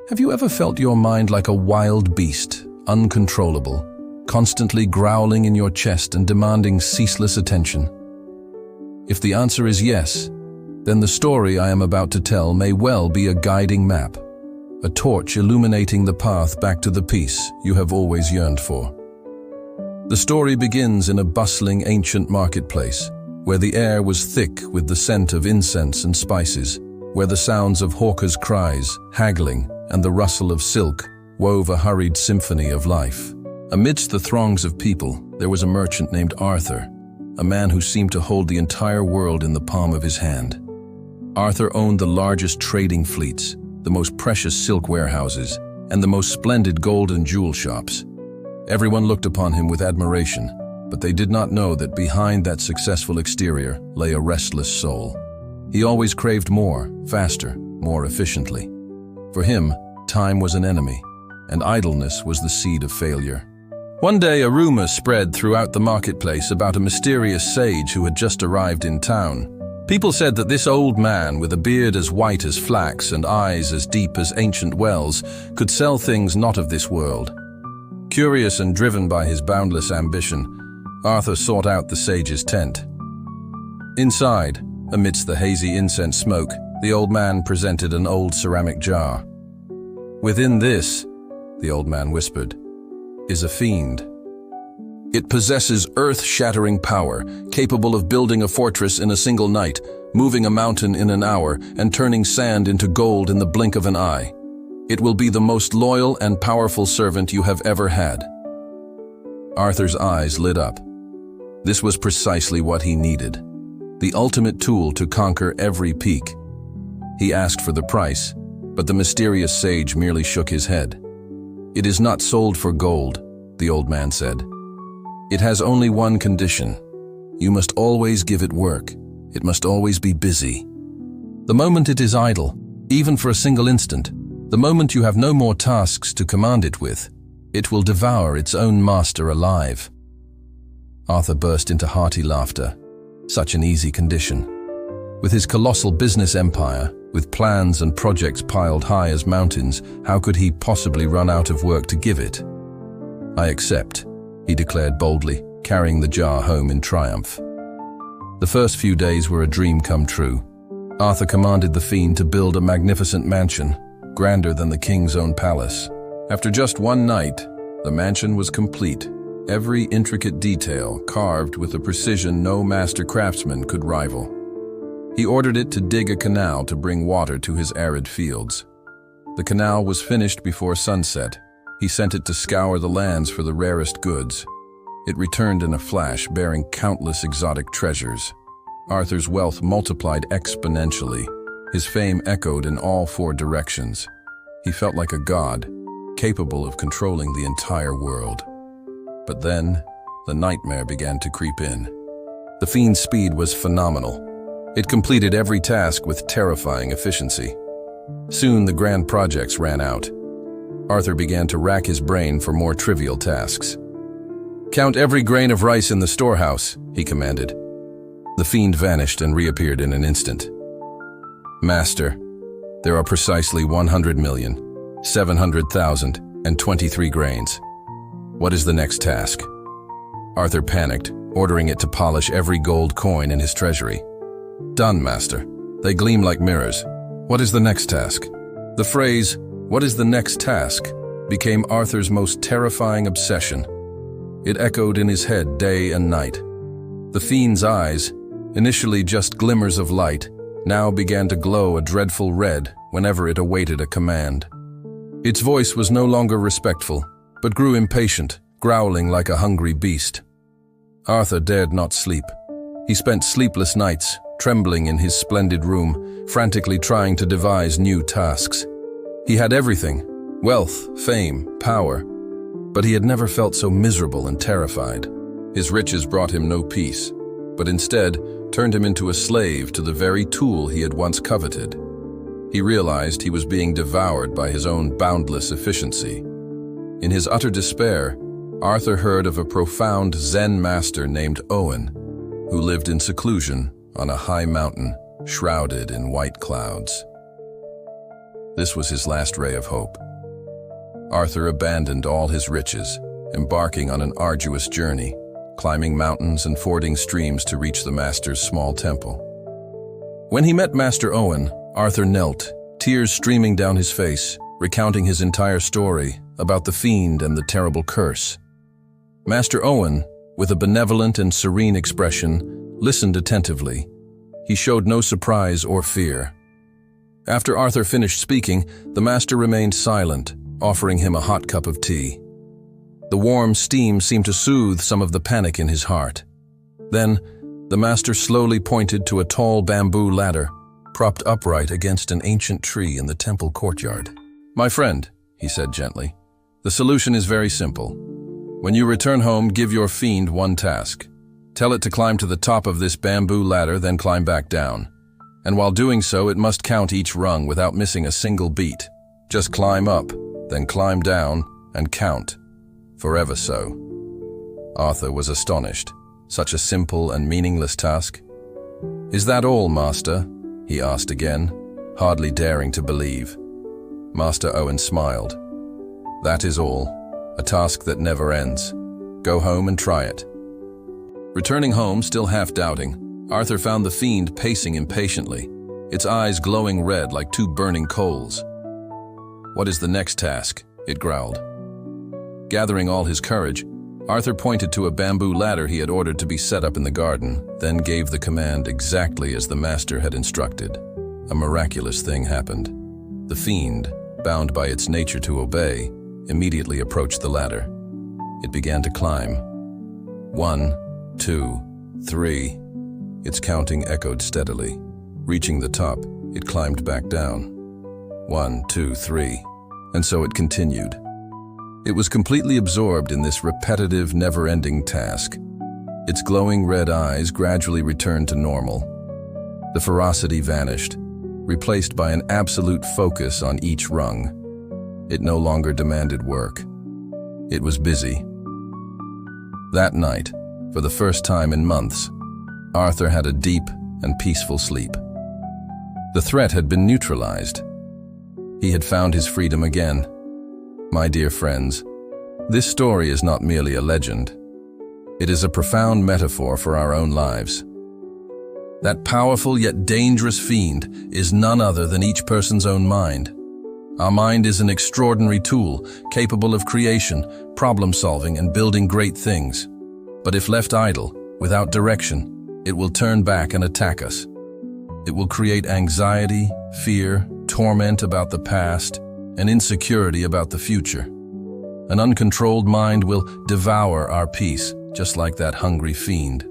Have you ever felt your mind like a wild beast, uncontrollable, constantly growling in your chest and demanding ceaseless attention? If the answer is yes, then the story I am about to tell may well be a guiding map, a torch illuminating the path back to the peace you have always yearned for. The story begins in a bustling ancient marketplace, where the air was thick with the scent of incense and spices, where the sounds of hawkers' cries, haggling, and the rustle of silk wove a hurried symphony of life. Amidst the throngs of people, there was a merchant named Arthur, a man who seemed to hold the entire world in the palm of his hand. Arthur owned the largest trading fleets, the most precious silk warehouses, and the most splendid gold and jewel shops. Everyone looked upon him with admiration, but they did not know that behind that successful exterior lay a restless soul. He always craved more, faster, more efficiently. For him, time was an enemy, and idleness was the seed of failure. One day, a rumor spread throughout the marketplace about a mysterious sage who had just arrived in town. People said that this old man, with a beard as white as flax and eyes as deep as ancient wells, could sell things not of this world. Curious and driven by his boundless ambition, Arthur sought out the sage's tent. Inside, amidst the hazy incense smoke, the old man presented an old ceramic jar. "Within this," the old man whispered, "is a fiend. It possesses earth-shattering power, capable of building a fortress in a single night, moving a mountain in an hour, and turning sand into gold in the blink of an eye. It will be the most loyal and powerful servant you have ever had." Arthur's eyes lit up. This was precisely what he needed, the ultimate tool to conquer every peak. He asked for the price, but the mysterious sage merely shook his head. "It is not sold for gold," the old man said. "It has only one condition. You must always give it work. It must always be busy. The moment it is idle, even for a single instant, the moment you have no more tasks to command it with, it will devour its own master alive." Arthur burst into hearty laughter. Such an easy condition. With his colossal business empire, with plans and projects piled high as mountains, how could he possibly run out of work to give it? "I accept," he declared boldly, carrying the jar home in triumph. The first few days were a dream come true. Arthur commanded the fiend to build a magnificent mansion, grander than the king's own palace. After just one night, the mansion was complete, every intricate detail carved with a precision no master craftsman could rival. He ordered it to dig a canal to bring water to his arid fields. The canal was finished before sunset. He sent it to scour the lands for the rarest goods. It returned in a flash, bearing countless exotic treasures. Arthur's wealth multiplied exponentially. His fame echoed in all four directions. He felt like a god, capable of controlling the entire world. But then, the nightmare began to creep in. The fiend's speed was phenomenal. It completed every task with terrifying efficiency. Soon the grand projects ran out. Arthur began to rack his brain for more trivial tasks. "Count every grain of rice in the storehouse," he commanded. The fiend vanished and reappeared in an instant. "Master, there are precisely 100,700,023 grains. What is the next task?" Arthur panicked, ordering it to polish every gold coin in his treasury. "Done, master. They gleam like mirrors. What is the next task?" The phrase, "What is the next task?" became Arthur's most terrifying obsession. It echoed in his head day and night. The fiend's eyes, initially just glimmers of light, now began to glow a dreadful red whenever it awaited a command. Its voice was no longer respectful, but grew impatient, growling like a hungry beast. Arthur dared not sleep. He spent sleepless nights, trembling in his splendid room, frantically trying to devise new tasks. He had everything: wealth, fame, power, but he had never felt so miserable and terrified. His riches brought him no peace, but instead turned him into a slave to the very tool he had once coveted. He realized he was being devoured by his own boundless efficiency. In his utter despair, Arthur heard of a profound Zen master named Owen, who lived in seclusion on a high mountain, shrouded in white clouds. This was his last ray of hope. Arthur abandoned all his riches, embarking on an arduous journey, climbing mountains and fording streams to reach the Master's small temple. When he met Master Owen, Arthur knelt, tears streaming down his face, recounting his entire story about the fiend and the terrible curse. Master Owen, with a benevolent and serene expression, listened attentively. He showed no surprise or fear. After Arthur finished speaking, the Master remained silent, offering him a hot cup of tea. The warm steam seemed to soothe some of the panic in his heart. Then, the Master slowly pointed to a tall bamboo ladder, propped upright against an ancient tree in the temple courtyard. "My friend," he said gently, "the solution is very simple. When you return home, give your fiend one task. Tell it to climb to the top of this bamboo ladder, then climb back down. And while doing so, it must count each rung without missing a single beat. Just climb up, then climb down, and count. Forever so." Arthur was astonished. Such a simple and meaningless task. "Is that all, Master?" he asked again, hardly daring to believe. Master Owen smiled. "That is all. A task that never ends. Go home and try it." Returning home, still half doubting, Arthur found the fiend pacing impatiently, its eyes glowing red like two burning coals. "What is the next task?" it growled. Gathering all his courage, Arthur pointed to a bamboo ladder he had ordered to be set up in the garden, then gave the command exactly as the Master had instructed. A miraculous thing happened. The fiend, bound by its nature to obey, immediately approached the ladder. It began to climb. 1, 2, 3. Its counting echoed steadily. Reaching the top, it climbed back down. 1, 2, 3. And so it continued. It was completely absorbed in this repetitive, never-ending task. Its glowing red eyes gradually returned to normal. The ferocity vanished, replaced by an absolute focus on each rung. It no longer demanded work. It was busy. That night, for the first time in months, Arthur had a deep and peaceful sleep. The threat had been neutralized. He had found his freedom again. My dear friends, this story is not merely a legend. It is a profound metaphor for our own lives. That powerful yet dangerous fiend is none other than each person's own mind. Our mind is an extraordinary tool, capable of creation, problem-solving, and building great things. But if left idle, without direction, it will turn back and attack us. It will create anxiety, fear, torment about the past, and insecurity about the future. An uncontrolled mind will devour our peace, just like that hungry fiend.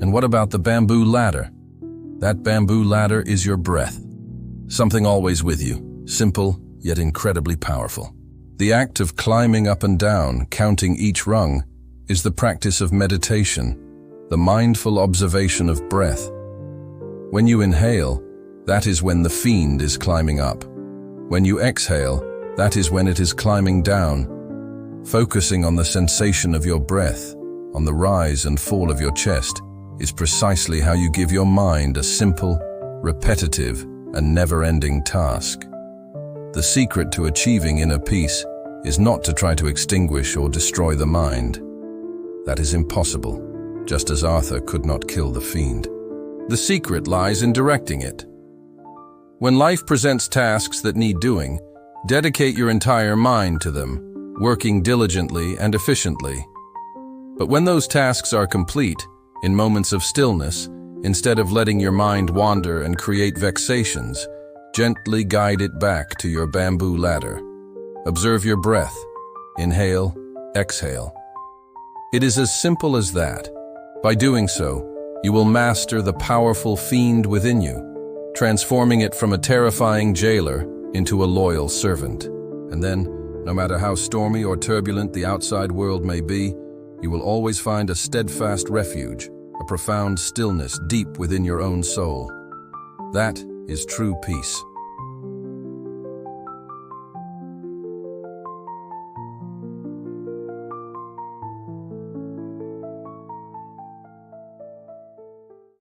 And what about the bamboo ladder? That bamboo ladder is your breath. Something always with you. Simple, yet incredibly powerful. The act of climbing up and down, counting each rung, is the practice of meditation, the mindful observation of breath. When you inhale, that is when the fiend is climbing up. When you exhale, that is when it is climbing down. Focusing on the sensation of your breath, on the rise and fall of your chest, is precisely how you give your mind a simple, repetitive, and never-ending task. The secret to achieving inner peace is not to try to extinguish or destroy the mind. That is impossible, just as Arthur could not kill the fiend. The secret lies in directing it. When life presents tasks that need doing, dedicate your entire mind to them, working diligently and efficiently. But when those tasks are complete, in moments of stillness, instead of letting your mind wander and create vexations, gently guide it back to your bamboo ladder. Observe your breath. Inhale, exhale. It is as simple as that. By doing so, you will master the powerful fiend within you, transforming it from a terrifying jailer into a loyal servant. And then, no matter how stormy or turbulent the outside world may be, you will always find a steadfast refuge, a profound stillness deep within your own soul. That is true peace.